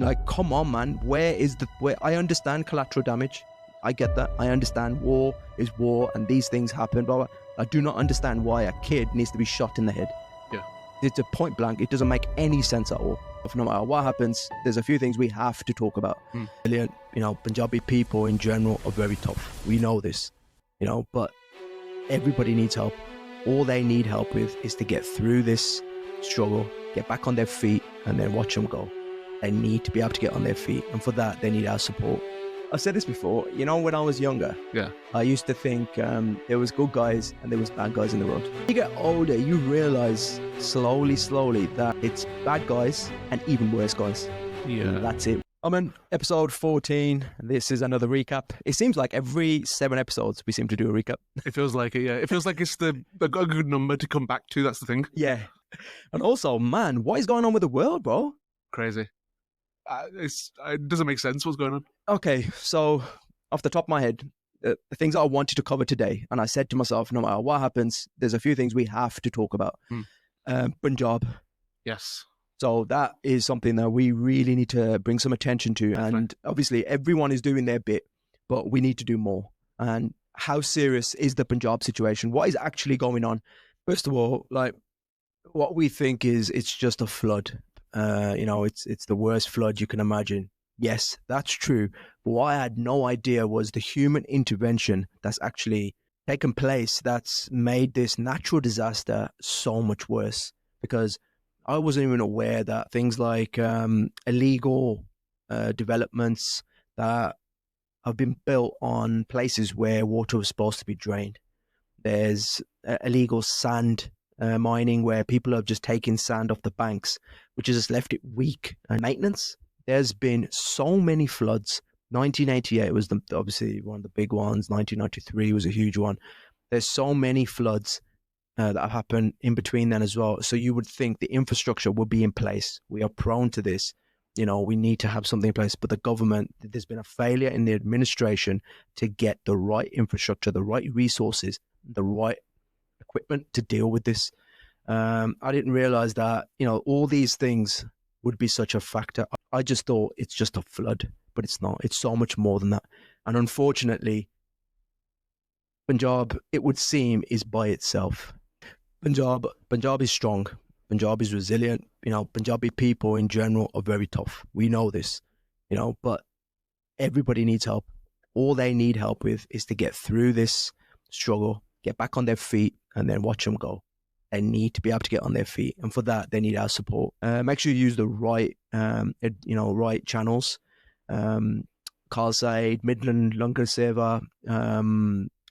Like, come on, man. Where I understand collateral damage. I get that. I understand war is war and these things happen, but I do not understand why a kid needs to be shot in the head. Yeah. It's a point blank. It doesn't make any sense at all. No matter what happens, there's a few things we have to talk about. Punjabi people in general are very tough. We know this, but everybody needs help. All they need help with is to get through this struggle, get back on their feet, and then watch them go. They need to be able to get on their feet, and for that, they need our support. I've said this before, when I was younger, I used to think there was good guys and there was bad guys in the world. You get older, you realize slowly that it's bad guys and even worse guys. Yeah. And that's it. Aman, episode 14. This is another recap. It seems like every 7 episodes we seem to do a recap. It feels like it, yeah. It feels like it's a good number to come back to, that's the thing. Yeah. And also, man, what is going on with the world, bro? Crazy. It doesn't make sense what's going on. Okay, so off the top of my head, the things I wanted to cover today, and I said to myself, no matter what happens, there's a few things we have to talk about. Punjab. Yes. So that is something that we really need to bring some attention to. Definitely. And obviously everyone is doing their bit, but we need to do more. And how serious is the Punjab situation? What is actually going on? First of all, like, what we think is it's just a flood. It's the worst flood you can imagine. Yes, that's true. But what I had no idea was the human intervention that's actually taken place that's made this natural disaster so much worse. Because I wasn't even aware that things like illegal developments that have been built on places where water was supposed to be drained. There's illegal sand mining where people have just taken sand off the banks, which has just left it weak. And maintenance, there's been so many floods. 1988 was obviously one of the big ones. 1993 was a huge one. There's so many floods that have happened in between then as well. So you would think the infrastructure would be in place. We are prone to this. We need to have something in place. But the government, there's been a failure in the administration to get the right infrastructure, the right resources, the right equipment to deal with this. I didn't realize that, all these things would be such a factor. I just thought it's just a flood, but it's not. It's so much more than that. And unfortunately, Punjab, it would seem, is by itself. Punjab is strong. Punjab is resilient. Punjabi people in general are very tough. We know this, but everybody needs help. All they need help with is to get through this struggle, get back on their feet, and then watch them go. They need to be able to get on their feet, and for that, they need our support. Make sure you use the right, right channels. Khalsa Aid, Midland Lanka Seva,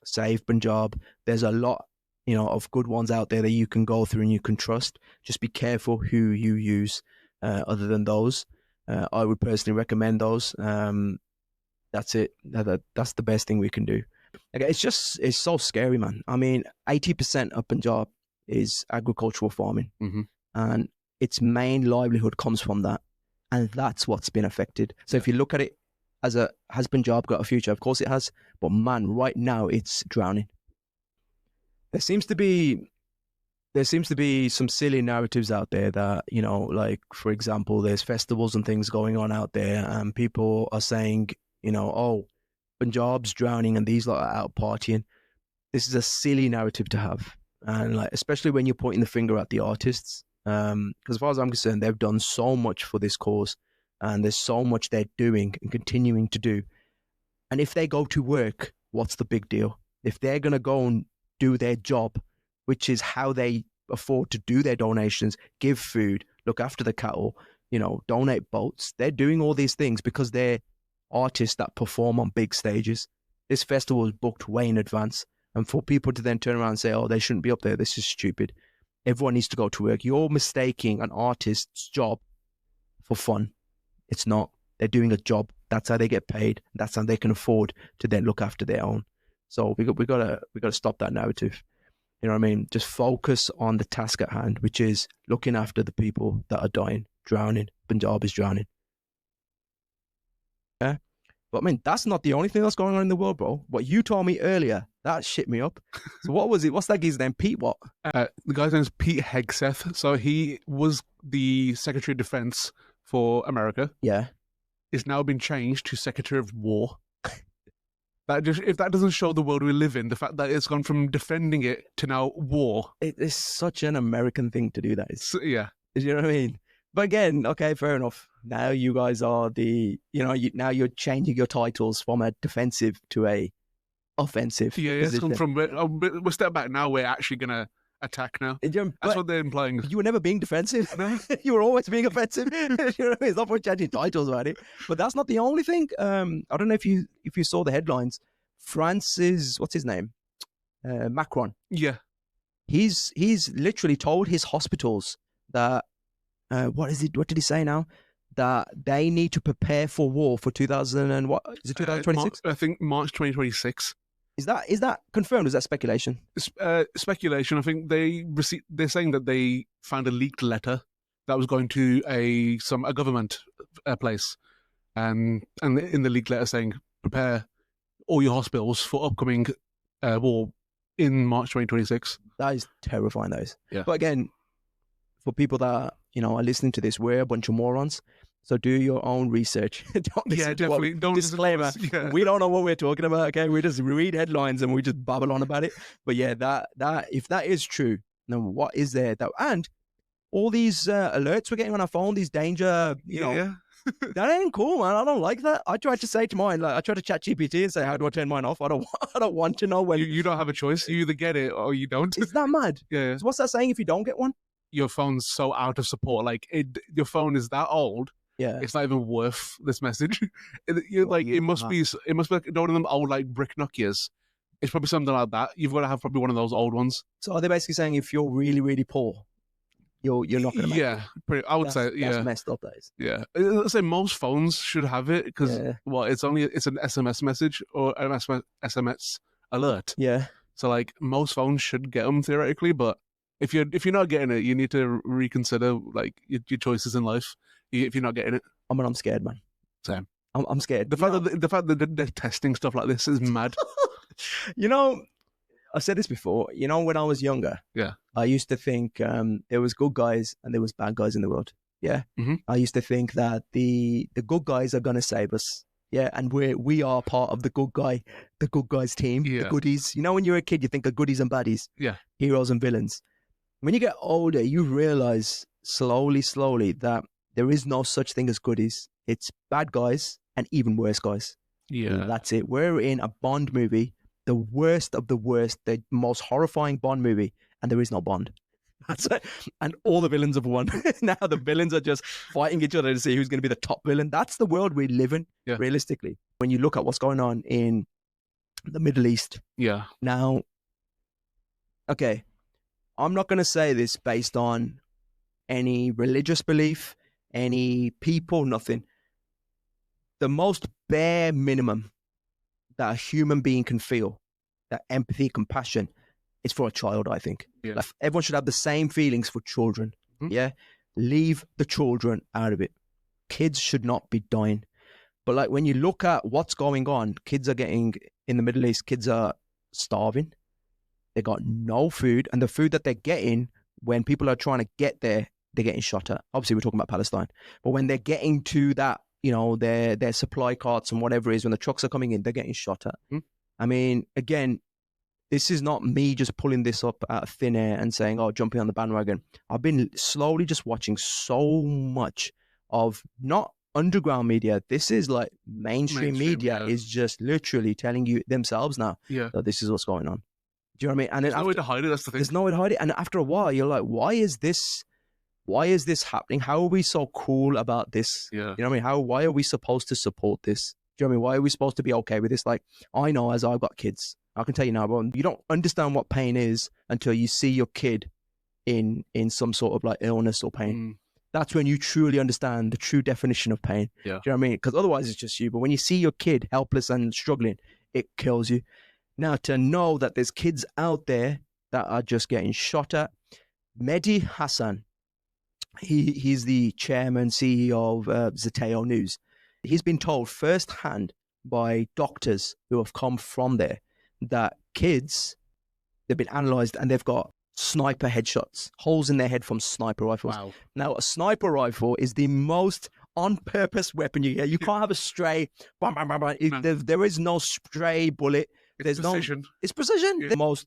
Save Punjab. There's a lot, of good ones out there that you can go through and you can trust. Just be careful who you use. Other than those, I would personally recommend those. That's it. That's the best thing we can do. Okay, it's so scary, man. I mean, 80% of Punjab is agricultural farming, and its main livelihood comes from that, and that's what's been affected. So if you look at it has Punjab got a future? Of course it has, but man, right now it's drowning. There seems to be some silly narratives out there that, like, for example, there's festivals and things going on out there, and people are saying, oh, Punjab's drowning and these lot are out partying. This is a silly narrative to have. And like, especially when you're pointing the finger at the artists, because as far as I'm concerned, they've done so much for this cause, and there's so much they're doing and continuing to do. And if they go to work, what's the big deal? If they're going to go and do their job, which is how they afford to do their donations, give food, look after the cattle, donate boats, they're doing all these things because they're artists that perform on big stages. This festival is booked way in advance. And for people to then turn around and say, oh, they shouldn't be up there, this is stupid. Everyone needs to go to work. You're mistaking an artist's job for fun. It's not. They're doing a job. That's how they get paid. That's how they can afford to then look after their own. So we gotta stop that narrative. You know what I mean? Just focus on the task at hand, which is looking after the people that are dying, drowning. Punjab is drowning. Yeah. But I mean, that's not the only thing that's going on in the world, bro. What you told me earlier, that shit me up. So what was it? What's that guy's name? Pete what? The guy's name is Pete Hegseth. So he was the Secretary of Defense for America Yeah. is now been changed to Secretary of War. If that doesn't show the world we live in, the fact that it's gone from defending it to now war. It is such an American thing to do that. Yeah. You know what I mean? But again, okay, fair enough. Now you guys are now you're changing your titles from a defensive to a offensive. Yeah, it's come from, we're step back now, we're actually going to attack now. That's what they're implying. You were never being defensive. No. You were always being offensive. You know what I mean? It's not for changing titles about it. But that's not the only thing. I don't know if you saw the headlines. France's, what's his name? Macron. Yeah. He's literally told his hospitals that, what did he say now? That they need to prepare for war for 2026? I think March 2026. Is that confirmed? Is that speculation? Speculation. I think they're saying that they found a leaked letter that was going to a government place, and in the leaked letter saying prepare all your hospitals for upcoming war in March 2026. That is terrifying. That is. Yeah. But again, for people that are listening to this, we're a bunch of morons. So do your own research. Definitely. Don't disclaimer. Yeah. We don't know what we're talking about. Okay, we just read headlines and we just babble on about it. But yeah, that if that is true, then what is there? And all these alerts we're getting on our phone, these danger, that ain't cool, man. I don't like that. I tried to say to mine, I tried to chat GPT and say, how do I turn mine off? I don't want to know when. You don't have a choice. You either get it or you don't. Is that mad? Yeah. So what's that saying if you don't get one? Your phone's so out of support. Like your phone is that old. Yeah, it's not even worth this message. It must be like one of them old like brick Nokias. It's probably something like that. You've got to have probably one of those old ones. So are they basically saying if you're really, really poor, you're not going to make it? I would say that's messed up. That is. Yeah, let's say most phones should have it because it's an SMS message or an SMS alert. Yeah. So like most phones should get them theoretically, but if you're not getting it, you need to reconsider like your choices in life. If you're not getting it, I'm scared, man. Same. I'm scared. The fact that they're testing stuff like this is mad. I've said this before. When I was younger, I used to think there was good guys and there was bad guys in the world. Yeah, I used to think that the good guys are gonna save us. Yeah, and we are part of the good guys team, the goodies. When you're a kid, you think of goodies and baddies. Yeah, heroes and villains. When you get older, you realize slowly that there is no such thing as goodies. It's bad guys and even worse guys. Yeah. That's it. We're in a Bond movie, the worst of the worst, the most horrifying Bond movie, and there is no Bond. That's it. And all the villains have won. Now the villains are just fighting each other to see who's going to be the top villain. That's the world we live in, realistically. When you look at what's going on in the Middle East. Yeah. Now, okay, I'm not going to say this based on any religious belief, any people, nothing. The most bare minimum that a human being can feel, that empathy, compassion, is for a child, I think. Yeah. Like everyone should have the same feelings for children. Yeah. Leave the children out of it. Kids should not be dying. But like when you look at what's going on, kids are getting, in the Middle East, kids are starving. They got no food. And the food that they're getting, when people are trying to get there, they're getting shot at. Obviously, we're talking about Palestine. But when they're getting to that, their supply carts and whatever it is, when the trucks are coming in, they're getting shot at. I mean, again, this is not me just pulling this up out of thin air and saying, jumping on the bandwagon. I've been slowly just watching so much of not underground media. This is like mainstream media is just literally telling you themselves now that this is what's going on. Do you know what I mean? And there's no way to hide it. That's the thing. There's no way to hide it. And after a while, you're like, why is this happening? How are we so cool about this? Yeah. You know what I mean? Why are we supposed to support this? Do you know what I mean? Why are we supposed to be okay with this? Like, I know as I've got kids, I can tell you now, but you don't understand what pain is until you see your kid in some sort of like illness or pain. That's when you truly understand the true definition of pain. Yeah. Do you know what I mean? Because otherwise it's just you. But when you see your kid helpless and struggling, it kills you. Now, to know that there's kids out there that are just getting shot at. Mehdi Hassan, he's the chairman, CEO of Zeteo News. He's been told firsthand by doctors who have come from there that kids, they've been analysed and they've got sniper headshots, holes in their head from sniper rifles. Wow. Now, a sniper rifle is the most on purpose weapon you get. You can't have a stray. Bam, bam, bam, bam. There is no stray bullet. There's precision. It's precision. Yeah. The most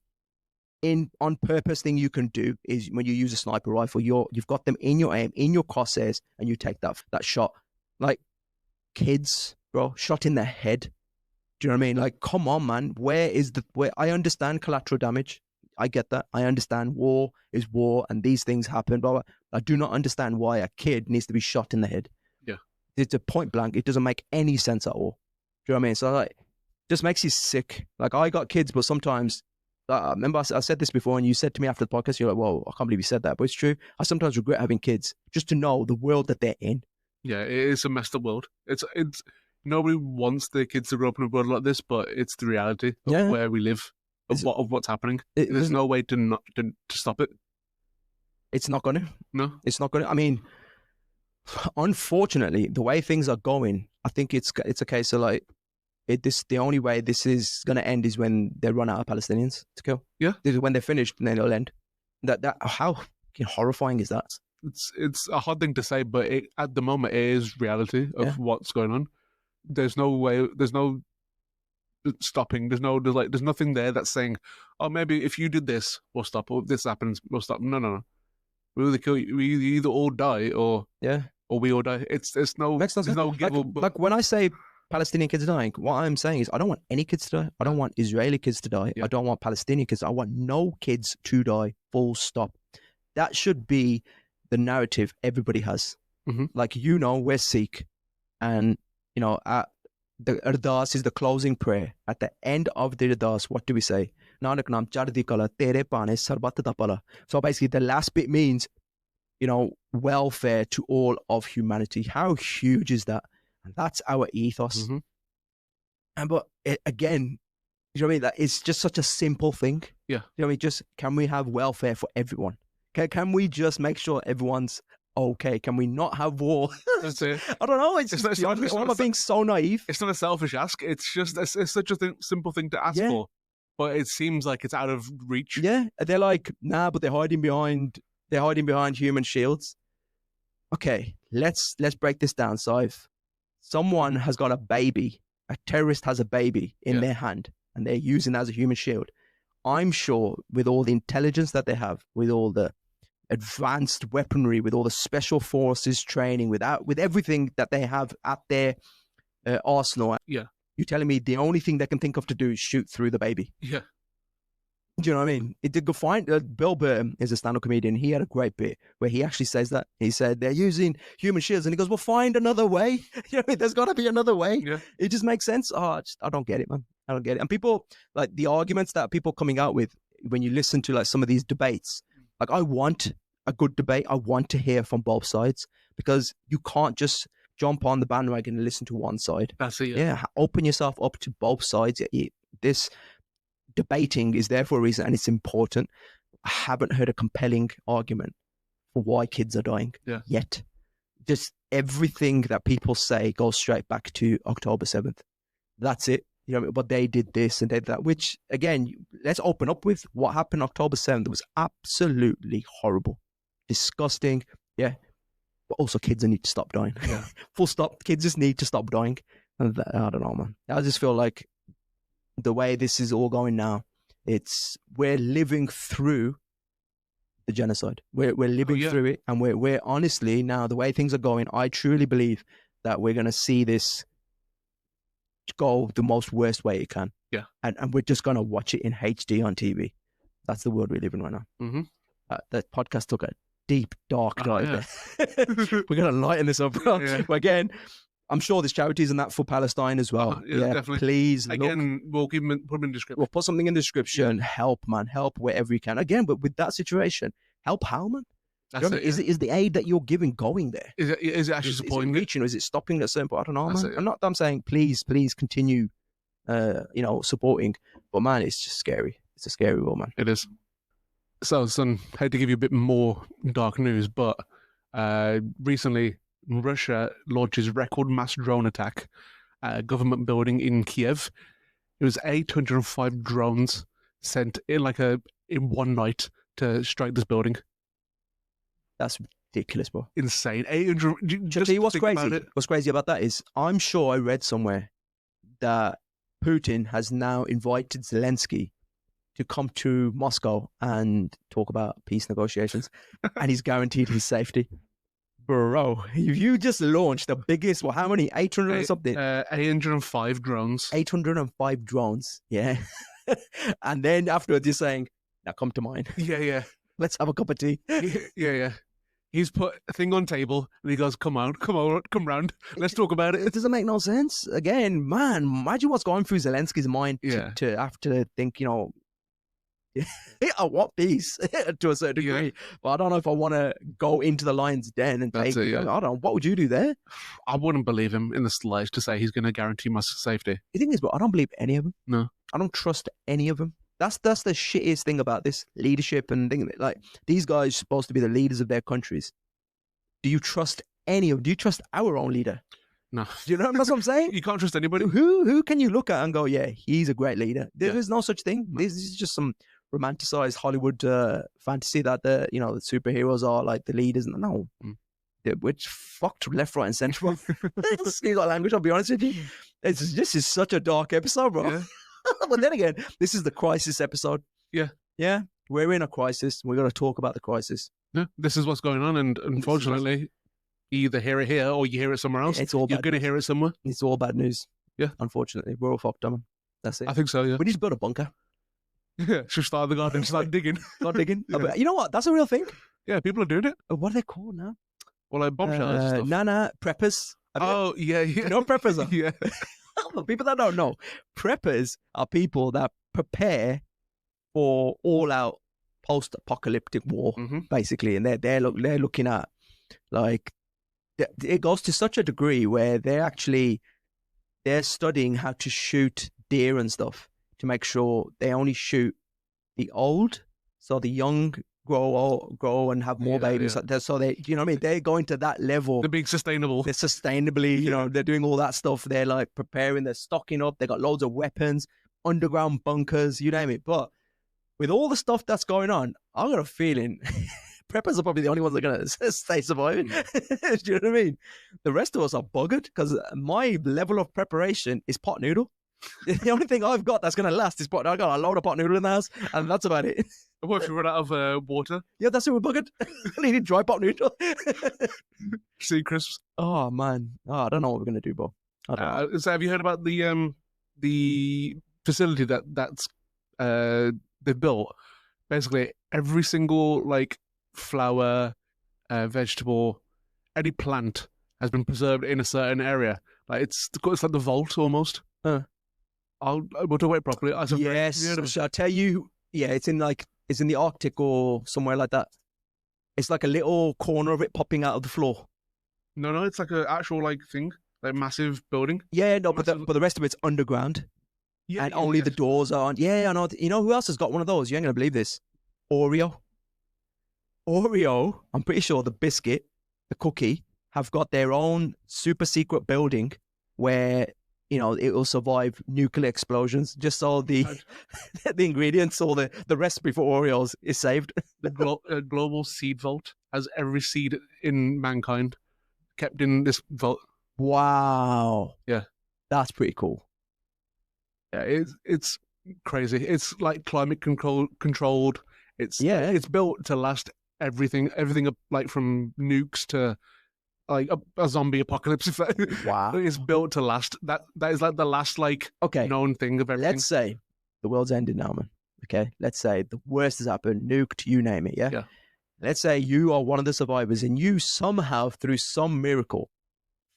on purpose thing you can do is when you use a sniper rifle, you've got them in your aim, in your crosshairs, and you take that shot. Like kids, bro, shot in the head. Do you know what I mean? Like, come on, man. Where I understand collateral damage. I get that. I understand war is war and these things happen, blah, blah. I do not understand why a kid needs to be shot in the head. Yeah. It's a point blank. It doesn't make any sense at all. Do you know what I mean? So like, just makes you sick. Like, I got kids, but sometimes, remember I said this before and you said to me after the podcast, you're like, whoa, I can't believe you said that. But it's true. I sometimes regret having kids just to know the world that they're in. Yeah, it is a messed up world. It's nobody wants their kids to grow up in a world like this, but it's the reality of where we live. Of what's happening. There's no way to stop it. It's not going to. No. It's not going to. I mean, unfortunately, the way things are going, I think it's a case of like, the only way this is going to end is when they run out of Palestinians to kill. Yeah. When they're finished, then it'll end. That how horrifying is that? It's a hard thing to say, but at the moment it is reality of what's going on. There's no way. There's no stopping. There's nothing there that's saying, oh, maybe if you did this, we'll stop. Or if this happens, we'll stop. No. We either kill you. We either all die, or we all die. There's no like when I say Palestinian kids dying, what I'm saying is I don't want any kids to die. I don't want Israeli kids to die. I don't want Palestinian kids. I want no kids to die. Full stop. That should be the narrative everybody has. Mm-hmm. Like, we're Sikh, and the Ardas is the closing prayer. At the end of the Ardas, what do we say? Nanak naam chardi kala tere paane sarbat da pala. So basically the last bit means, welfare to all of humanity. How huge is that? And that's our ethos. Mm-hmm. And but again, you know what I mean? That it's just such a simple thing. Yeah. You know what I mean? Just, can we have welfare for everyone? Can we just make sure everyone's okay? Can we not have war? That's it. I don't know. Am I being so naive? It's not a selfish ask. It's just it's such a simple thing to ask for, but it seems like it's out of reach. Yeah, they're like, nah, but they're hiding behind human shields. Okay, let's break this down. So if someone has got a baby, a terrorist has a baby in their hand, and they're using it as a human shield, I'm sure with all the intelligence that they have, with all the advanced weaponry, with all the special forces training, with everything that they have at their arsenal. Yeah. You're telling me the only thing they can think of to do is shoot through the baby? Yeah. Do you know what I mean? It did go fine. Bill Burr is a stand-up comedian. He had a great bit where he actually says that. He said, they're using human shields. And he goes, well, find another way. You know what I mean? There's got to be another way. Yeah. It just makes sense. I don't get it, man. I don't get it. And people, like the arguments that people coming out with, when you listen to like some of these debates, like I want a good debate. I want to hear from both sides, because you can't just jump on the bandwagon and listen to one side. That's it. Yeah. Open yourself up to both sides. This debating is there for a reason, and it's important. I haven't heard a compelling argument for why kids are dying yet. Just everything that people say goes straight back to October 7th. That's it. But they did this and they did that, which again, let's open up with what happened October 7th. It was absolutely horrible, disgusting. Yeah. But also kids need to stop dying. Yeah. Full stop. Kids just need to stop dying. And I don't know, man. I just feel like the way this is all going now, we're living through the genocide. We're living through it, and we're honestly now, the way things are going, I truly believe that we're going to see this go the most worst way it can. Yeah. And we're just going to watch it in HD on TV. That's the world we live in right now. Mm-hmm. The podcast took a deep, dark dive there. We're going to lighten this up. Yeah. But again, I'm sure there's charities and that for Palestine as well. Definitely. Please, again, we'll put them in the description. We'll put something in the description. Help, man. Help wherever you can. Again, but with that situation, help how, man? That's it, is the aid that you're giving going there? Is it actually supporting is it reaching, or is it stopping at certain point? I don't know, man. I'm saying please continue, supporting. But man, it's just scary. It's a scary world, man. It is. So, son, I hate to give you a bit more dark news, but recently Russia launches record mass drone attack at a government building in Kiev. It was 805 drones sent in one night to strike this building. That's ridiculous, bro. insane. 800. Shall I tell you what's think crazy? about it. What's crazy about that is I'm sure I read somewhere that Putin has now invited Zelenskyy to come to Moscow and talk about peace negotiations, and he's guaranteed his safety. Bro, if you just launched the biggest, well, how many? 800 or something? 805 drones. 805 drones, yeah. And then afterwards, you're saying, now come to mine. Yeah. Let's have a cup of tea. Yeah. He's put a thing on table and he goes, come round. Let's talk about It it. doesn't make no sense. Again, man, imagine what's going through Zelensky's mind Yeah. to have to think, I want peace to a certain degree. But I don't know if I want to go into the lion's den and That's take it, yeah. I don't know. What would you do there? I wouldn't believe him in the slightest to say he's going to guarantee my safety. The thing is, bro, I don't believe any of them. No. I don't trust any of them. That's the shittiest thing about this leadership and thing. Like, these guys are supposed to be the leaders of their countries. Do you trust any of them? Do you trust our own leader? No. Do you know that's what I'm saying? You can't trust anybody. Who can you look at and go, yeah, he's a great leader? There is no such thing. No. This is just some romanticized Hollywood fantasy that the superheroes are like the leaders. No, which fucked left, right, and centre. Excuse my language. I'll be honest with you. This is such a dark episode, bro. Yeah. But then again, this is the crisis episode. Yeah. We're in a crisis. We're going to talk about the crisis. Yeah, this is what's going on, and unfortunately, you either hear it here or you hear it somewhere else. It's all You're bad. going to hear it somewhere. It's all bad news. Yeah. Unfortunately, we're all fucked on. That's it. I think so, yeah. We need to build a bunker. Yeah, should start the garden, start digging. Start digging. Yeah. You know what? That's a real thing. Yeah, people are doing it. What are they called now? Well, like bomb shelters and stuff. Preppers. Yeah. You know what preppers are? Yeah. People that don't know, preppers are people that prepare for all-out post-apocalyptic war, basically, and they're looking at, like, it goes to such a degree where they're studying how to shoot deer and stuff to make sure they only shoot the old, so the young grow and have more babies. Yeah. So they, you know what I mean? They're going to that level. They're being sustainable. They're sustainably, they're doing all that stuff. They're like preparing, they're stocking up. They got loads of weapons, underground bunkers, you name it. But with all the stuff that's going on, I got a feeling preppers are probably the only ones that are going to stay surviving. Do you know what I mean? The rest of us are buggered because my level of preparation is pot noodle. The only thing I've got that's going to last is pot. I got a load of pot noodle in the house, and that's about it. What if you run out of water? Yeah, that's it. We're buggered. I need dry pot noodle. Sea crisps. Oh man, I don't know what we're going to do, Bo. I don't know. So have you heard about the facility that's they've built? Basically, every single like flower, vegetable, any plant has been preserved in a certain area. Like it's like the vault almost. We'll talk about it properly. Yes, shall I tell you? Yeah, it's in the Arctic or somewhere like that. It's like a little corner of it popping out of the floor. No, it's like an actual like thing, like massive building. Yeah, no, but the rest of it's underground. Yeah, and only the doors are on. Yeah, I know. You know who else has got one of those? You ain't gonna believe this. Oreo, I'm pretty sure the biscuit, the cookie, have got their own super secret building where, it will survive nuclear explosions, just so the ingredients or the recipe for Oreos is saved. The global seed vault has every seed in mankind kept in this vault. Wow. Yeah. That's pretty cool. Yeah, it's crazy. It's like climate controlled. It's built to last everything like from nukes to like a zombie apocalypse. Wow. It's built to last. That is like the last known thing of everything. Let's say the world's ended now, man. Okay, let's say the worst has happened, nuked, you name it. Yeah. Let's say you are one of the survivors, and you somehow, through some miracle,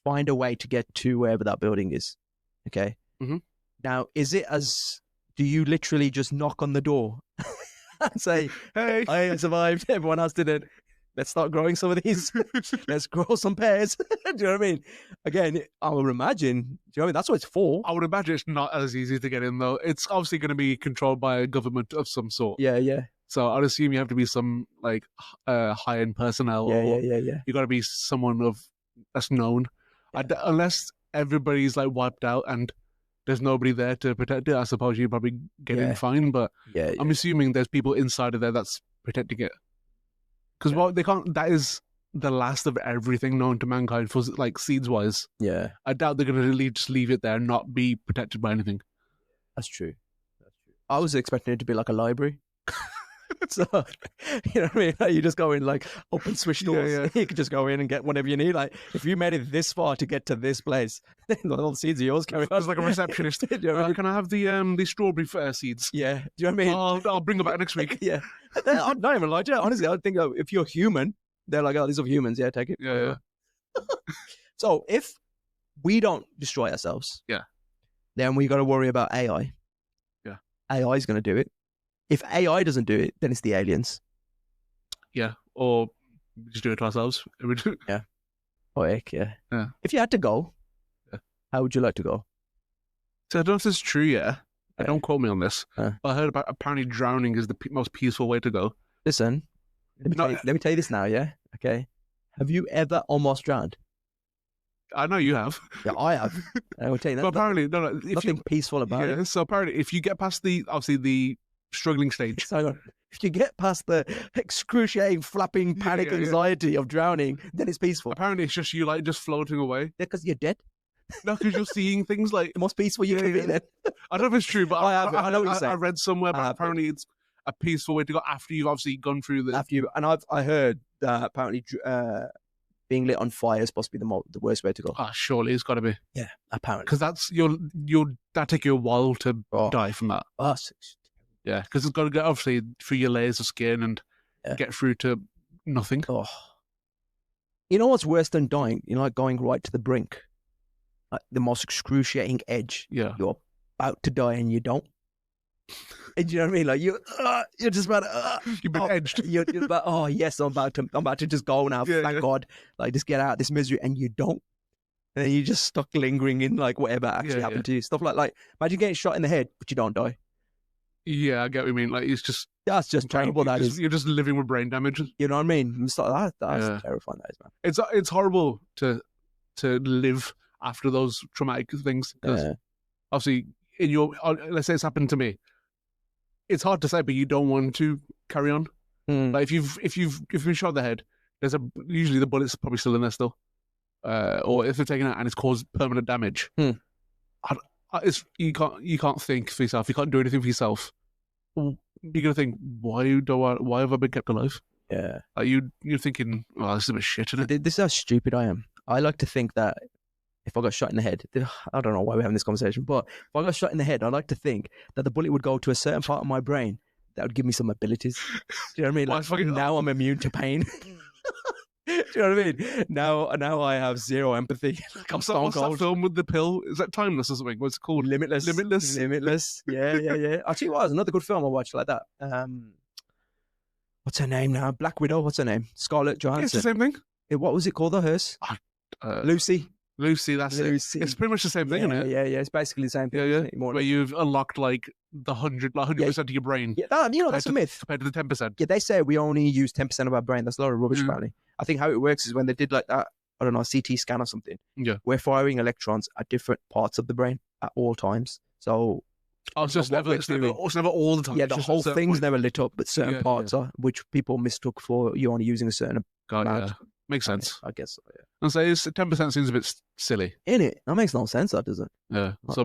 find a way to get to wherever that building is. Okay. Now, do you literally just knock on the door and say, "Hey, I survived. Everyone else didn't. Let's start growing some of these. Let's grow some pears." Do you know what I mean? Again, I would imagine. Do you know what I mean? That's what it's for. I would imagine it's not as easy to get in, though. It's obviously going to be controlled by a government of some sort. Yeah. So I'd assume you have to be some like high-end personnel. Yeah. You got to be someone that's known. Yeah. Unless everybody's like wiped out and there's nobody there to protect it, I suppose you probably get in fine. But I'm assuming there's people inside of there that's protecting it. Because they can't. That is the last of everything known to mankind for like seeds wise. Yeah, I doubt they're going to just leave it there and not be protected by anything. that's true. I was expecting it to be like a library. So, you know what I mean? Like, you just go in, like, open switch doors. Yeah. You can just go in and get whatever you need. Like, if you made it this far to get to this place, then all the seeds are yours. Carry on. It's like a receptionist. You know what I mean? Can I have the strawberry seeds? Yeah. Do you know what I mean? I'll bring them back next week. Yeah. I'm not even like that. Honestly, I think if you're human, they're like, oh, these are humans. Yeah, take it. Yeah. So if we don't destroy ourselves, Yeah. then we got to worry about AI. Yeah. AI is going to do it. If AI doesn't do it, then it's the aliens. Yeah, or we just do it to ourselves. Yeah. Oh, heck, yeah. Yeah. If you had to go, how would you like to go? So I don't know if this is true yet. Don't quote me on this. Yeah. But I heard about apparently drowning is the most peaceful way to go. Listen, let me tell you this now, yeah? Okay. Have you ever almost drowned? I know you have. Yeah, I have. I will tell you that. But apparently, no. Nothing peaceful about it. So apparently, if you get past the struggling stage. So if you get past the excruciating, flapping, panic, anxiety of drowning, then it's peaceful. Apparently, it's just you like just floating away. Yeah, because you're dead. No, because you're seeing things like The most peaceful you can be then. I don't know if it's true, but I know what you're saying. I read somewhere, but apparently it's a peaceful way to go after you've obviously gone through the. I heard that apparently being lit on fire is supposed to be the worst way to go. Ah, surely it's got to be. Yeah, apparently. Because that's that take you a while to die from that. Yeah, because it's got to get obviously through your layers of skin and get through to nothing. Oh, you know what's worse than dying? You know, like going right to the brink, like the most excruciating edge. Yeah, you're about to die and you don't. And you know what I mean? Like you're just about. You've been edged. You're about. Oh yes, I'm about to just go now. Thank God. Like just get out of this misery, and you don't. And then you're just stuck lingering in like whatever actually happened to you. Stuff like imagine getting shot in the head, but you don't die. Yeah, I get what you mean. Like that's just terrible. You're just living with brain damage. You know what I mean? That's terrifying. That is, man. It's horrible to live after those traumatic things. Obviously, let's say it's happened to me. It's hard to say, but you don't want to carry on. Like if you've been shot in the head, usually the bullet's probably still in there still, or if they're taken out and it's caused permanent damage. You can't think for yourself. You can't do anything for yourself. You're gonna think, why have I been kept alive? Yeah. Like you're thinking, oh, this is a bit shit, isn't it? This is how stupid I am. I like to think that if I got shot in the head, I don't know why we're having this conversation, but if I got shot in the head, I like to think that the bullet would go to a certain part of my brain that would give me some abilities. Do you know what I mean? Like, now I'm immune to pain. Do you know what I mean? Now I have zero empathy. Like I'm stone cold. What's that film with the pill? Is that Timeless or something? What's it called? Limitless. Yeah. Actually, it was another good film I watched like that. What's her name now? Black Widow. What's her name? Scarlett Johansson. It's the same thing. What was it called? Hers? Lucy. That's Lucy. It's pretty much the same thing, isn't it? Yeah. It's basically the same thing. Yeah. Where you've unlocked like the 100% of your brain. Yeah, that's a myth. Compared to the 10%. Yeah, they say we only use 10% of our brain. That's a lot of rubbish, apparently. I think how it works is when they did like that, I don't know, CT scan or something. Yeah. We're firing electrons at different parts of the brain at all times. So it's never all the time. Yeah, the whole thing's never lit up, but certain parts are, which people mistook for you only using a certain amount. Yeah. Makes sense. I guess so, yeah. And so 10% seems a bit silly. In it? That makes no sense, that doesn't. Yeah. So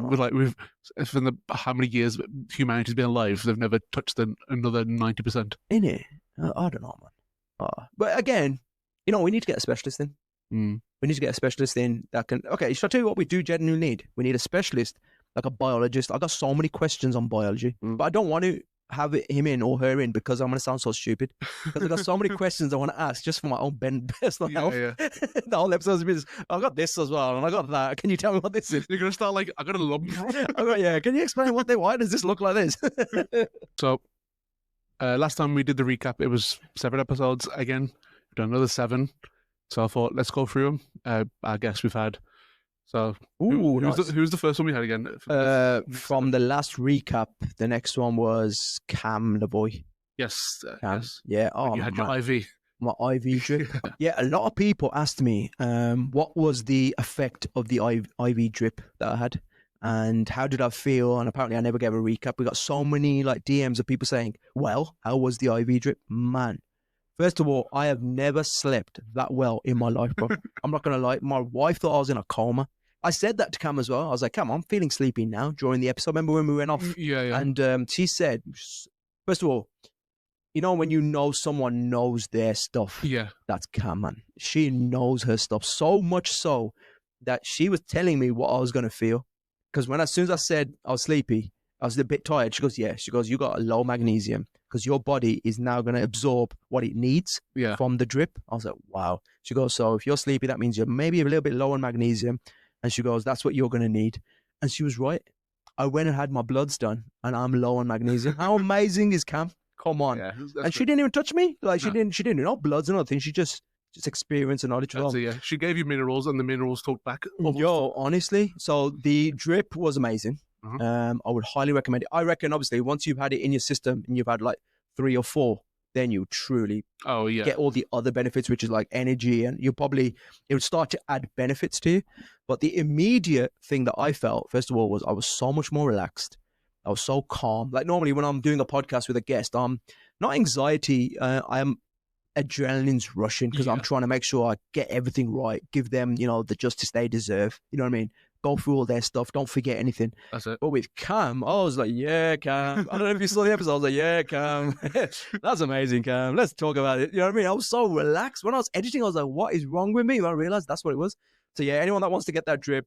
if in how many years humanity's been alive, they've never touched another 90%. In it? I don't know, man. But again, we need to get a specialist in. We need to get a specialist in that can... Okay, shall I tell you what we do genuinely need? We need a specialist, like a biologist. I got so many questions on biology, but I don't want to have him in or her in because I'm going to sound so stupid. Because I've got so many questions I want to ask just for my own personal health. Yeah. The whole episode's been, I got this as well, and I got that. Can you tell me what this is? You're going to start like, I got a lump. Can you explain why does this look like this? So, last time we did the recap, it was 7 episodes. Again, we've done another 7. So I thought, let's go through them. I guess we've had... So, who's the first one we had again? From the last recap, the next one was Cam, the boy. Yes. Cam. Yes. Yeah. Oh, you had your IV. My IV drip. Yeah, a lot of people asked me what was the effect of the IV drip that I had and how did I feel? And apparently I never gave a recap. We got so many like DMs of people saying, well, how was the IV drip? Man, First of all, I have never slept that well in my life, bro. I'm not going to lie. My wife thought I was in a coma. I said that to Cam as well. I was like, Cam, I'm feeling sleepy now during the episode. Remember when we went off? Yeah. And she said, first of all, you know, when you know someone knows their stuff, Yeah. that's Cam, man. She knows her stuff so much so that she was telling me what I was going to feel. Because as soon as I said I was sleepy, I was a bit tired. She goes, yeah. She goes, you got a low magnesium because your body is now going to absorb what it needs from the drip. I was like, wow. She goes, so if you're sleepy, that means you're maybe a little bit low on magnesium. And she goes, that's what you're going to need. And she was right. I went and had my bloods done and I'm low on magnesium. How amazing is Cam? Come on. Yeah, and she didn't even touch me. Like she didn't know bloods and nothing. She just experience and knowledge. That's it, yeah. She gave you minerals and the minerals talked back. Yo, honestly. So the drip was amazing. I would highly recommend it. I reckon, obviously, once you've had it in your system and you've had like 3 or 4, then you truly get all the other benefits, which is like energy, and it would start to add benefits to you. But the immediate thing that I felt, first of all, was I was so much more relaxed. I was so calm. Like normally when I'm doing a podcast with a guest, I'm not anxiety. I am adrenaline's rushing because I'm trying to make sure I get everything right, give them, the justice they deserve. You know what I mean? Go through all their stuff. Don't forget anything. That's it. But with Cam, I was like, yeah, Cam. I don't know if you saw the episode. I was like, yeah, Cam. That's amazing, Cam. Let's talk about it. You know what I mean? I was so relaxed. When I was editing, I was like, what is wrong with me? And I realized that's what it was. So yeah, anyone that wants to get that drip,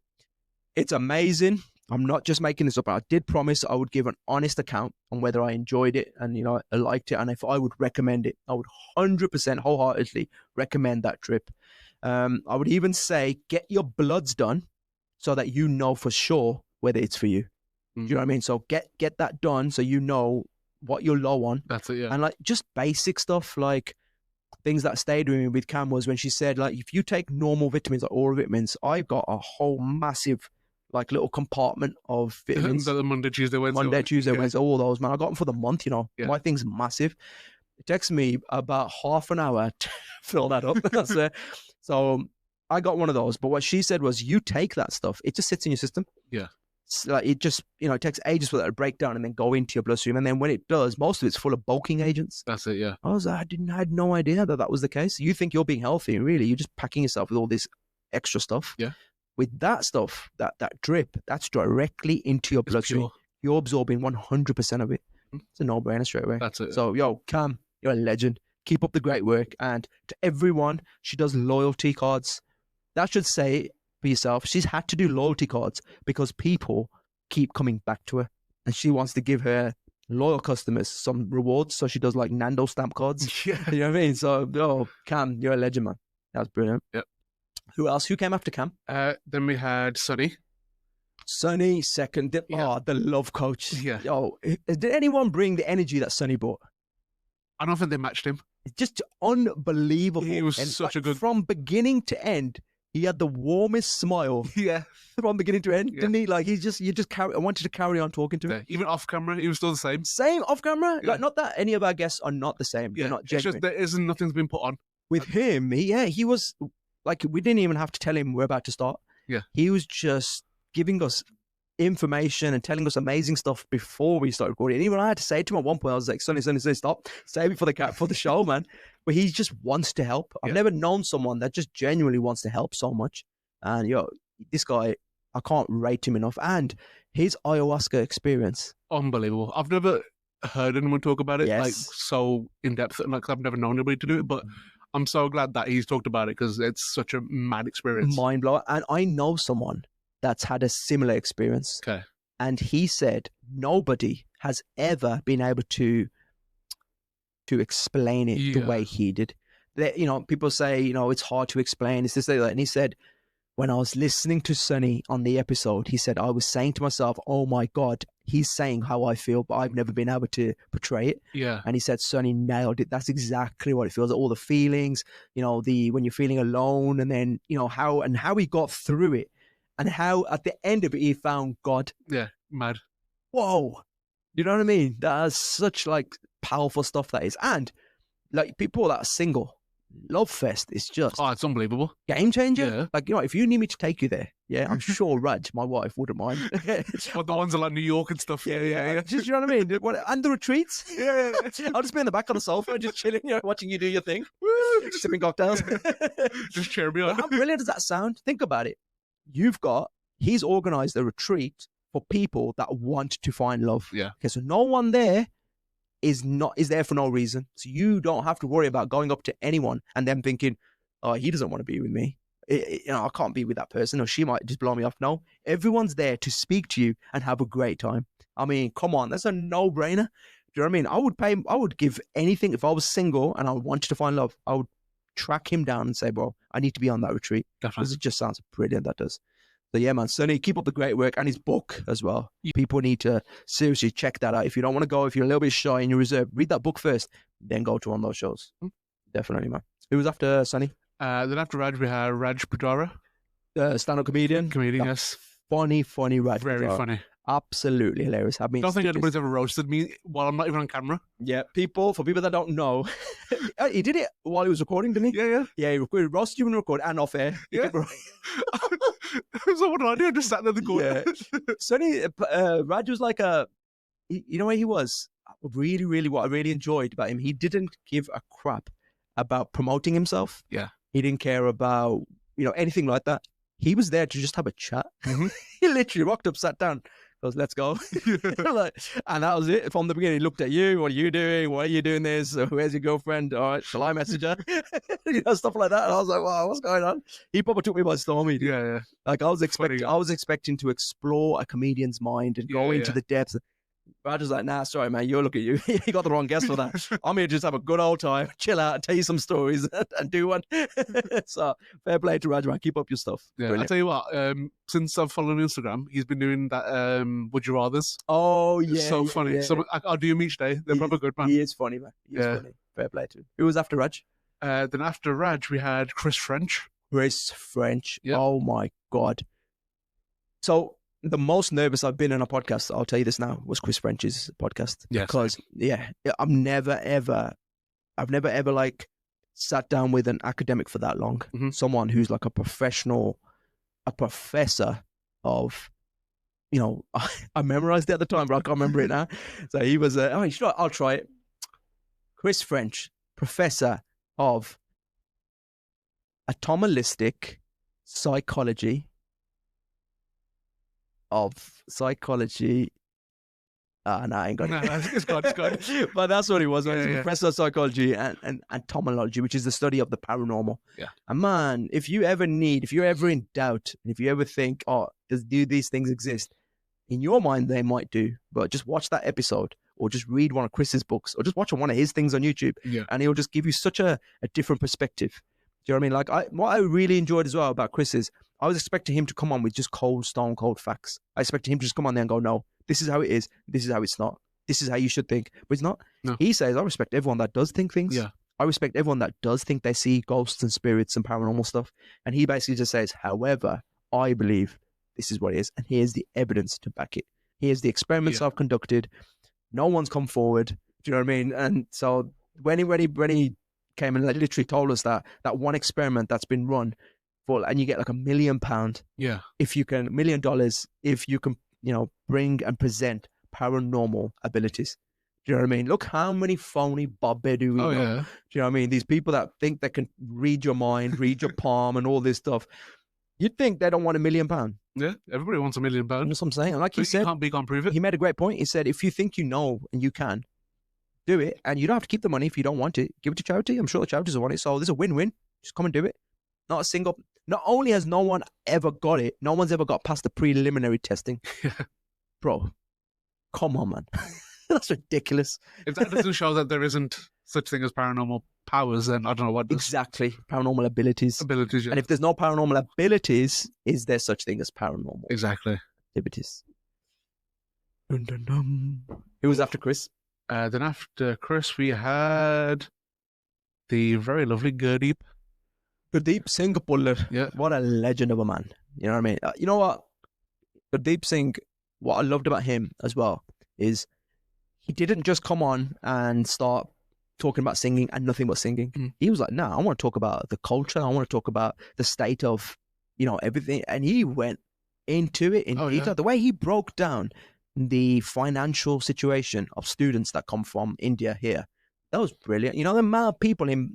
it's amazing. I'm not just making this up. I did promise I would give an honest account on whether I enjoyed it and, I liked it. And if I would recommend it, I would 100% wholeheartedly recommend that drip. I would even say get your bloods done so that you know for sure whether it's for you. Do you know what I mean? So get that done so you know what you're low on. That's it, yeah. And like just basic stuff, like things that stayed with me with Cam was when she said, like, if you take normal vitamins, like oral vitamins, I got a whole massive like little compartment of vitamins. Monday, Tuesday, Wednesday, all those, man. I got them for the month, My thing's massive. It takes me about half an hour to fill that up. So I got one of those. But what she said was, you take that stuff, it just sits in your system. Yeah. It's like it just, it takes ages for that to break down and then go into your bloodstream. And then when it does, most of it's full of bulking agents. That's it, yeah. I was like, I had no idea that was the case. You think you're being healthy, really. You're just packing yourself with all this extra stuff. Yeah. With that stuff, that drip, that's directly into your bloodstream. Pure. You're absorbing 100% of it. It's a no-brainer straight away. That's it. So, yo, Cam, you're a legend. Keep up the great work. And to everyone, she does loyalty cards. That should say for yourself, she's had to do loyalty cards because people keep coming back to her. And she wants to give her loyal customers some rewards. So she does like Nando stamp cards. Yeah. You know what I mean? So, yo, Cam, you're a legend, man. That was brilliant. Yep. Who else? Who came after Cam? Then we had Sonny. Sonny second. The love coach. Yeah. Yo, did anyone bring the energy that Sonny brought? I don't think they matched him. It's just unbelievable. He was such a good... From beginning to end, he had the warmest smile. Yeah. From beginning to end, didn't he? Like, I wanted to carry on talking to him. Yeah. Even off camera, he was still the same. Same off camera? Yeah. Like, not that any of our guests are not the same. Yeah. They're not It's genuine. just nothing's been put on. With him, he was... Like, we didn't even have to tell him we're about to start. Yeah. He was just giving us information and telling us amazing stuff before we started recording. And even I had to say to him at one point, I was like, Sonny, stop. Save it for the show, man. But he just wants to help. I've never known someone that just genuinely wants to help so much. And, this guy, I can't rate him enough. And his ayahuasca experience. Unbelievable. I've never heard anyone talk about it like Yes. so in depth. Like, I've never known anybody to do it, but I'm so glad that he's talked about it because it's such a mad experience. Mind blower. And I know someone that's had a similar experience. Okay. And he said nobody has ever been able to explain it the way he did. People say, it's hard to explain. It's this, that. And he said, when I was listening to Sonny on the episode, he said, I was saying to myself, oh my God, he's saying how I feel, but I've never been able to portray it. Yeah. And he said, Sonny nailed it. That's exactly what it feels. All the feelings, when you're feeling alone, and then, how he got through it, and how at the end of it, he found God. Yeah. Mad. Whoa. You know what I mean? That is such like powerful stuff that is. And like people that are single, Love Fest is just it's unbelievable. game changer. Yeah. Like, if you need me to take you there, Yeah, I'm sure Raj, my wife, wouldn't mind. Well, the ones are like New York and stuff. Yeah. Just, you know what I mean? And the retreats. Yeah. I'll just be in the back on the sofa, just chilling, watching you do your thing, sipping cocktails. Just cheer me on. How brilliant does that sound? Think about it. He's organized a retreat for people that want to find love. Yeah. Okay, so no one there is there for no reason. So you don't have to worry about going up to anyone and them thinking, oh, he doesn't want to be with me. I can't be with that person, or she might just blow me off. No, everyone's there to speak to you and have a great time. I mean, come on, that's a no-brainer. Do you know what I mean? I would give anything if I was single and I wanted to find love. I would track him down and say, bro, I need to be on that retreat. Definitely. Because it just sounds brilliant, that does. So yeah, man, Sonny, keep up the great work, and his book as well. People need to seriously check that out. If you don't want to go, if you're a little bit shy and you're reserved, read that book first, then go to one of those shows. Definitely, man. Who was after Sonny? Then after Raj, we had Raj Pujara. Stand-up comedian. Yes. Funny Raj. Very Pujara. funny. Absolutely hilarious. I don't think anybody's ever roasted me while I'm not even on camera. Yeah, for people that don't know, he did it while he was recording, didn't he? Yeah. He recorded roast you and record and off air. Yeah. So what did I do? I just sat there in the corner. Yeah. Sonny, Raj was like you know where he was? Really, what I really enjoyed about him, he didn't give a crap about promoting himself. Yeah. He didn't care about, anything like that. He was there to just have a chat. Mm-hmm. He literally rocked up, sat down, goes, let's go. And that was it. From the beginning, he looked at you. What are you doing? Why are you doing this? Where's your girlfriend? All right, shall I message her? Stuff like that. And I was like, wow, what's going on? He probably took me by storm. Yeah. Like I was expecting to explore a comedian's mind and go into the depths. Raj was like, nah, sorry, man, look at you. You got the wrong guest for that. I'm here to just have a good old time, chill out, tell you some stories and do one. So fair play to Raj, man. Keep up your stuff. Yeah, Brilliant. I'll tell you what, since I've followed him on Instagram, he's been doing that Would You Rathers. Oh, yeah. It's so funny. Yeah. So I'll do him each day. They're proper good, man. He is funny, man. He is funny. Fair play to him. Who was after Raj? Then after Raj, we had Chris French. Chris French. Yep. Oh, my God. So the most nervous I've been in a podcast, I'll tell you this now, was Chris French's podcast. Yes. Because, I've never ever like sat down with an academic for that long. Mm-hmm. Someone who's like a professional, a professor of, I memorized it at the time, but I can't remember it now. So he was, I'll try it. Chris French, professor of atomistic psychology. No, I ain't got it. No, it's good. But that's what he was. Yeah. Professor of psychology and entomology, which is the study of the paranormal. Yeah. And man, if you're ever in doubt, and if you ever think, do these things exist? In your mind, they might do. But just watch that episode, or just read one of Chris's books, or just watch one of his things on YouTube. Yeah. And he'll just give you such a different perspective. Do you know what I mean? Like what I really enjoyed as well about Chris is I was expecting him to come on with just stone cold facts. I expected him to just come on there and go, no, this is how it is. This is how it's not. This is how you should think. But it's not. No. He says, I respect everyone that does think things. Yeah. I respect everyone that does think they see ghosts and spirits and paranormal stuff. And he basically just says, however, I believe this is what it is. And here's the evidence to back it. Here's the experiments I've conducted. No one's come forward. Do you know what I mean? And so when he came and literally told us that one experiment that's been run and you get like £1 million. Yeah. If you can, $1 million, if you can, bring and present paranormal abilities. Do you know what I mean? Look how many phony bobbedu we know. Yeah. Do you know what I mean? These people that think they can read your mind, read your palm and all this stuff. You'd think they don't want £1 million. Yeah, everybody wants £1 million. That's what I'm saying. And like you said, can't prove it. He made a great point. He said, if you think you know and you can, do it. And you don't have to keep the money if you don't want it. Give it to charity. I'm sure the charities will want it. So there's a win-win. Just come and do it. Not only has no one ever got it, no one's ever got past the preliminary testing. Bro, come on, man. That's ridiculous. If that doesn't show that there isn't such thing as paranormal powers, then I don't know what does. Exactly. Paranormal abilities. Yeah. And if there's no paranormal abilities, is there such thing as paranormal exactly activities? Dun, dun, dun. Who was after Chris? Then after Chris, we had the very lovely Gurdeep. Gurdeep Singh Puller. Yeah. What a legend of a man. You know what I mean? You know what? Gurdeep Singh, what I loved about him as well is he didn't just come on and start talking about singing and nothing but singing. He was like, I want to talk about the culture. I want to talk about the state of everything. And he went into it in detail. The way he broke down the financial situation of students that come from India here, that was brilliant. The amount of people in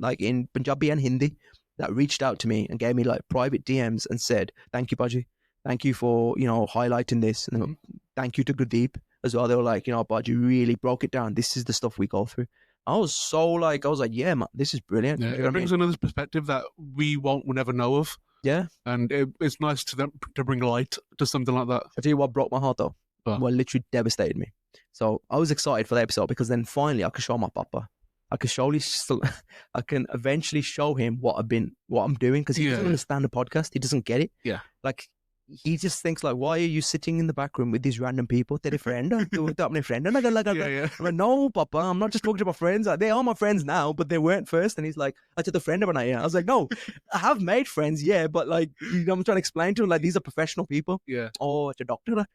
Punjabi and Hindi that reached out to me and gave me like private DMs and said, "Thank you, Baji. Thank you for highlighting this." And thank you to Gurdeep as well. They were like, Baji really broke it down. This is the stuff we go through. I was like, yeah, man, this is brilliant. Yeah, it brings another perspective that we'll never know of. Yeah. And it's nice to bring light to something like that. I tell you what broke my heart though. Well, literally devastated me. So I was excited for the episode because then finally I could show my papa. I can eventually show him what I'm doing, because he doesn't understand the podcast. He doesn't get it. Yeah. Like, he just thinks like, why are you sitting in the back room with these random people? They're friend. Friend. And I'm like, no, Papa, I'm not just talking to my friends. They are my friends now, but they weren't first. And he's like, I took the friend of an I was like, no, I have made friends, but like, I'm trying to explain to him, like, these are professional people. Yeah. Oh, it's a doctor.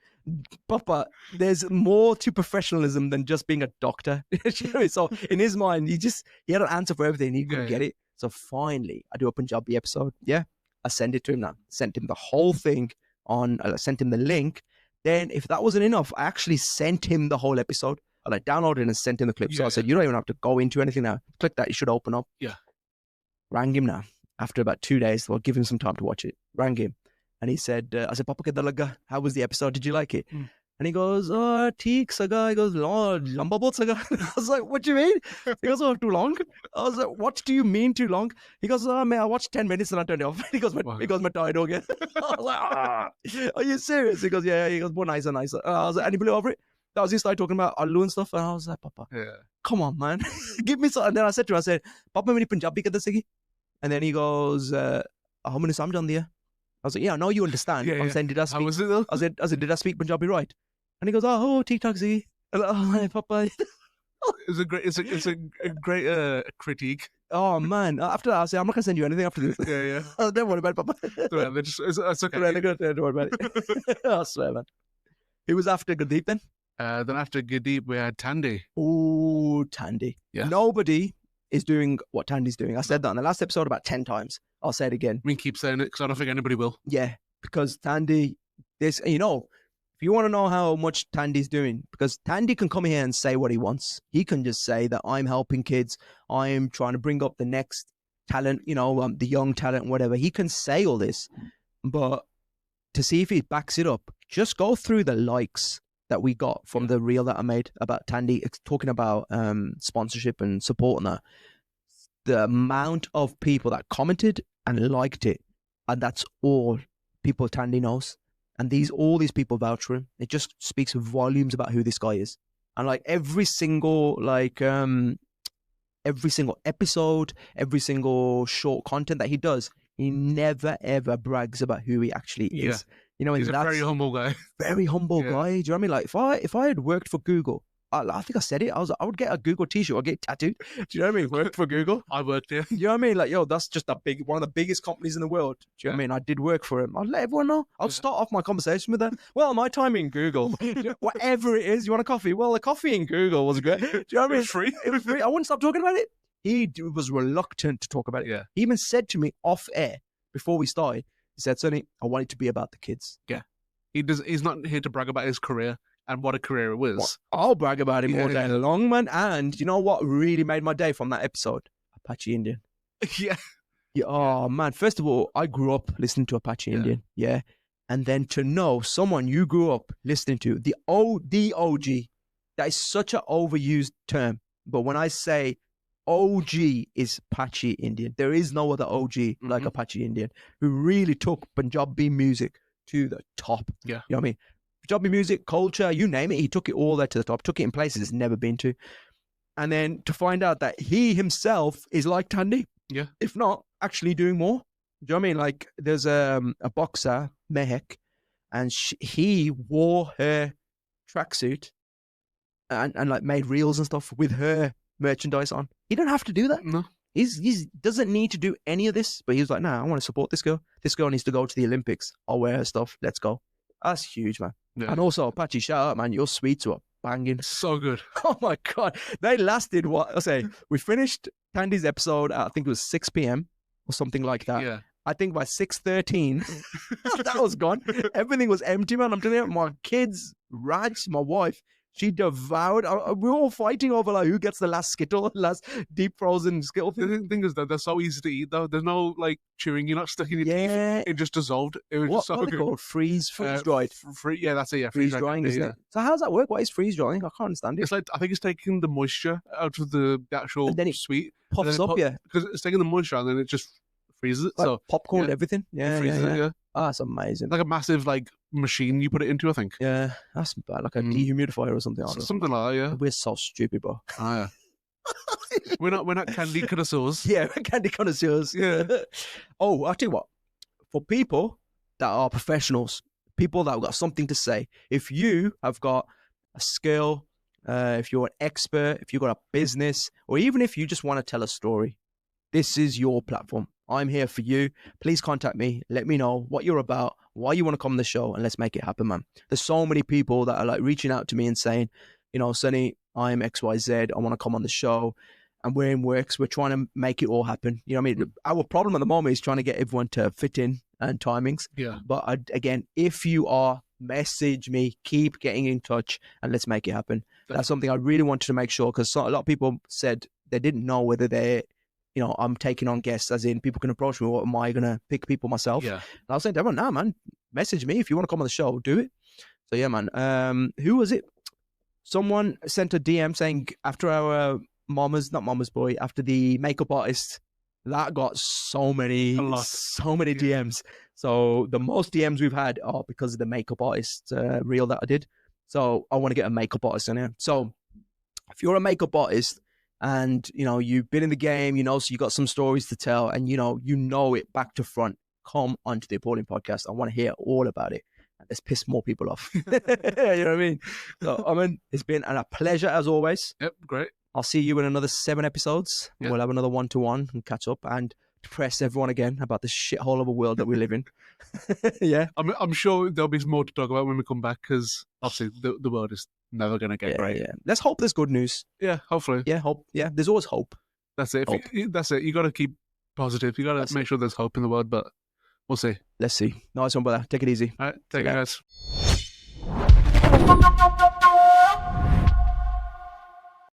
Papa, there's more to professionalism than just being a doctor. So in his mind, he had an answer for everything. He couldn't get it. So finally, I do a Punjabi episode. Yeah. I send it to him now. Sent him the whole thing I sent him the link. Then if that wasn't enough, I actually sent him the whole episode. I downloaded it and sent him the clip. So I said, you don't even have to go into anything now. Click that, it should open up. Yeah. Rang him now. After about 2 days, I'll give him some time to watch it. Rang him. And he said, I said, Papa, kaida laga? How was the episode? Did you like it? And he goes, oh, theek saga. He goes, lamba bahut saga. I was like, what do you mean? He goes, oh, too long. I was like, what do you mean too long? He goes, oh, man, I watched 10 minutes and I turned it off. He goes, my tired again. I was like, are you serious? He goes, yeah. He goes, more nicer. I was like, and he blew over it. That was he started talking about aloo and stuff. And I was like, Papa, come on, man. Give me some. And then I said to him, Papa, meri Punjabi kadar sigi? And then he goes, how many samjh aandi hai? I was like, yeah, I know you understand. I'm saying, did I speak? How was it though? I said, did I speak Punjabi right? And he goes, oh, TikTok Z. Oh, Papa. It's a great critique. Oh man! After that, I say I'm not gonna send you anything after this. Yeah. Oh, don't worry about it, Papa. It's okay. Don't worry about it. I swear, man. Who was after Gurdeep then? Then after Gurdeep, we had Tandy. Oh, Tandy. Yeah. Nobody is doing what Tandy's doing. I said that in the last episode about 10 times. I'll say it again. I mean, keep saying it because I don't think anybody will. Yeah, because Tandy, if you want to know how much Tandy's doing, because Tandy can come here and say what he wants. He can just say that I'm helping kids. I'm trying to bring up the next talent, the young talent, whatever. He can say all this, but to see if he backs it up, just go through the likes that we got from the reel that I made about Tandy, talking about sponsorship and support and that. The amount of people that commented and liked it, and that's all people Tandy knows. And all these people vouch for him. It just speaks volumes about who this guy is. And like every single episode, every single short content that he does, he never ever brags about who he actually is. He's a very humble guy. Very humble guy. Do you know what I mean? Like if I had worked for Google, I think I said it. I would get a Google t-shirt. I'd get it tattooed. Do you know what I mean? Worked for Google. I worked there. You know what I mean? Like, that's just one of the biggest companies in the world. Do you know what I mean? I did work for him. I'll let everyone know. I'll start off my conversation with them. Well, my time in Google, whatever it is, you want a coffee? Well, the coffee in Google was great. Do you know what I mean? It was free. I wouldn't stop talking about it. He was reluctant to talk about it. Yeah. He even said to me off air before we started, he said, Sonny, I want it to be about the kids. Yeah. He's not here to brag about his career and what a career it was. Well, I'll brag about him all day long, man. And you know what really made my day from that episode? Apache Indian. Yeah. Oh, man. First of all, I grew up listening to Apache Indian. Yeah. And then to know someone you grew up listening to, the OG, that is such an overused term. But when I say OG is Apache Indian, there is no other OG like Apache Indian, who really took Punjabi music to the top. Yeah. You know what I mean? Punjabi music, culture, you name it, he took it all there to the top, took it in places it's never been to. And then to find out that he himself is like Tandy. Yeah. If not, actually doing more. Do you know what I mean? Like, there's a boxer, Mehek, and he wore her tracksuit and like made reels and stuff with her merchandise on. He don't have to do that. No. He doesn't need to do any of this, but he was like, nah, I want to support this girl. This girl needs to go to the Olympics. I'll wear her stuff. Let's go. That's huge, man. Yeah. And also, Apache, shout out, man. Your sweets were banging. So good. Oh, my God. They lasted, we finished Tandy's episode at, I think it was 6 p.m. or something like that. Yeah. I think by 6:13, that was gone. Everything was empty, man. I'm telling you, my kids, Raj, my wife, she devoured. We were all fighting over like who gets the last Skittle, last deep frozen Skittle. The thing is that they're so easy to eat, though. There's no like chewing. You're not sticking your teeth. It just dissolved. It was just so what are they good. called? Freeze dried. Yeah, that's it. Yeah, Freeze drying, isn't it? So how does that work? What is freeze drying? I can't understand it. It's like I think it's taking the moisture out of the actual And then it sweet. Puffs up, yeah. Because it's taking the moisture and then it just freezes it. Like so popcorn and everything. Yeah, freezes it, yeah. Oh, that's amazing. Like a massive like machine you put it into, I think. Yeah, that's bad. Like a dehumidifier or something. Something like that, yeah. We're so stupid, bro. Ah, yeah. we're not candy connoisseurs. Yeah, we're candy connoisseurs. Yeah. Oh, I'll tell you what. For people that are professionals, people that have got something to say, if you have got a skill, if you're an expert, if you've got a business, or even if you just want to tell a story, this is your platform. I'm here for you. Please contact me. Let me know what you're about, why you want to come on the show, and let's make it happen, man. There's so many people that are like reaching out to me and saying, you know, Sonny, I'm XYZ. I want to come on the show. And we're in works. We're trying to make it all happen. You know what I mean? Our problem at the moment is trying to get everyone to fit in and timings. Yeah. But again, if you are, message me, keep getting in touch, and let's make it happen. That's something I really wanted to make sure, because a lot of people said they didn't know whether they're, you know, I'm taking on guests, as in people can approach me. What am I going to pick people myself? Yeah. And I was saying to everyone, nah, man, message me. If you want to come on the show, do it. So yeah, man. Who was it? Someone sent a DM saying after our after the makeup artist, that got so many DMs. So the most DMs we've had are because of the makeup artist reel that I did. So I want to get a makeup artist in here. So if you're a makeup artist and, you know, you've been in the game, you know, so you got some stories to tell and, you know it back to front, come onto the Appauling Podcast. I want to hear all about it. Let's piss more people off. You know what I mean? So, Aman, it's been a pleasure as always. Yep, great. I'll see you in another 7 episodes. Yep. We'll have another one-to-one and catch up and depress everyone again about the shithole of a world that we live in. Yeah. I'm sure there'll be more to talk about when we come back, because obviously the world is never going to get great. Yeah. Let's hope there's good news. Yeah, hopefully. Yeah, hope. Yeah, there's always hope. That's it. That's it. You got to keep positive. You got to make sure there's hope in the world, but we'll see. Let's see. Nice one, brother. Take it easy. All right. Take care, guys.